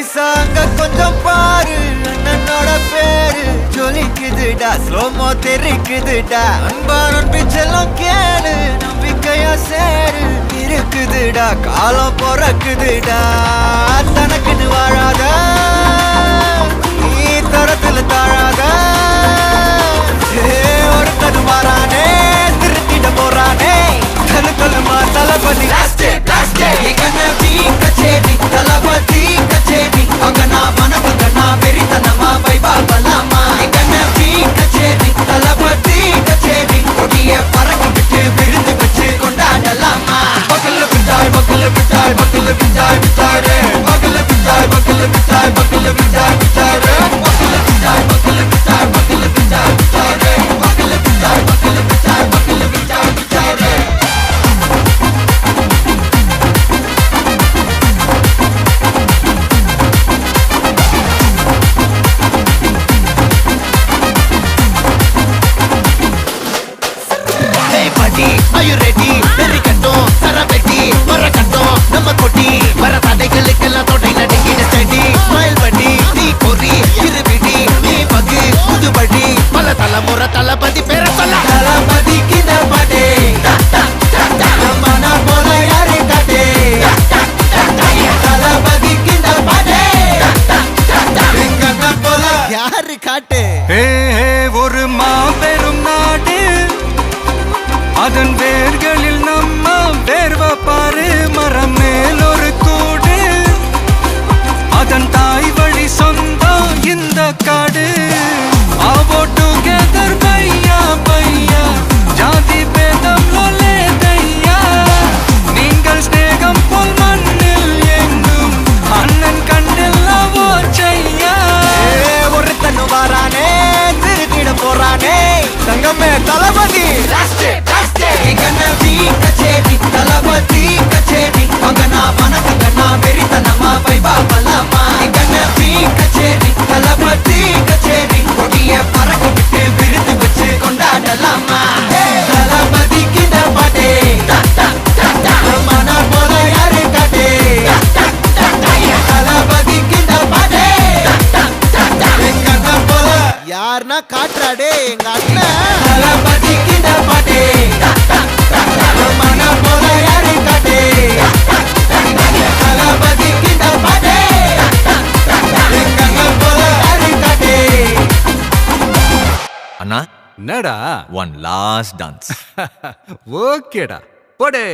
நைசாங்க கொஞ்சம் பாரு அண்ணனோட பேரு ஜொலிக்குதுடா ஸ்லோமோ தெரிக்குதுடா அன்பாரன் பிச்செல்லாம் கேளு நம்பிக்கையா சேரு இருக்குதுடா காலம் பொறக்குதுடா தனக்குன்னு வாழாத நீ தரத்துல தாழாத ஒருத்தது மாறானே திருத்திட போறானே தலுக்கலுமா தளபதி கச்சேரி தளபதி கச்சேரி அங்கனா மனபங்கனா வெறித்தனமா வைபாபலாமா கண்ணபி கச்சேரி தளபதி கச்சேரி கொடிய பறக்க விட்டு விழுந்து வச்சு கொண்டாடலாமா பக்கல்ல விட்டாய் பக்கல்ல விட்டாய் பக்கல்ல விட்டாய் விட்டாரே பக்கல்ல விட்டாய் பக்கல்ல விட்டாய் பக்கல்ல விட்டாய் விட்டாரே பக்கல்ல விட்டாய் பக்கல்ல விட்டாய் பக்கல்ல விட்டாய் விட்டாரே பக்கல்ல விட்டாய் பக்கல்ல விட்டாய் பக்கல்ல விட்டாய் விட்டாரே Are you ready? Very கட்டும் சரபெட்டி வர கட்டும் நம்ம கொட்டி வர தடைகளுக்கெல்லாம் தொடை நடுங்கின ஸ்டடி ஸ்மைல் பண்ணி நீ பொறி இருவிடி நீ பகு புதுபடி பல தலைமுறை தளபதி பேர சொல்ல தளபதி கிந்த பாட்டே மன போல யாரு காட்டே தளபதி கிந்த பாட்டே எங்க போல யாரு காட்டு ஒரு மாபெரும் நாடு அதன் வேர்களில் நம்ம வேர்வ பாரு மரம் மேல் ஒரு கூடு அதன் தாய் வழி சொந்தம் இந்த காடு ஆவோ டுகெதர் பையா பையா ஜாதி பேதம் லோலே தையா நீங்கள் ஸ்நேகம் போல் மண்ணில் எங்கும் அண்ணன் கண்டில்லவோ செய்யா ஒருத்தனு வாரானே திருத்திட போறானே தங்கமே தளபதி கண்ணபி கச்சேரி தளபதி கச்சேரி அங்கனா மனகங்கனா வெறித்தனமா வைபாபலாமா கண்ணபி கச்சேரி தளபதி கச்சேரி கொடிய பறக்க விட்டு விழுந்து வச்சு கொண்டாடலாமா தளபதி கிந்த பாட்டே மன போல யாரு காட்டே தளபதி கிந்த பாட்டே எங்க அண்ணன் போல யாருன்னா காட்டுறாடே எங்க அண்ணன் தளபதி கிந்த பாட்டே மன போல யாரு காட்டே தளபதி கிந்த பாட்டே எங்க அண்ணன் போல யாரு காட்டே அண்ணா என்னடா one last dance ஓகேடா போடே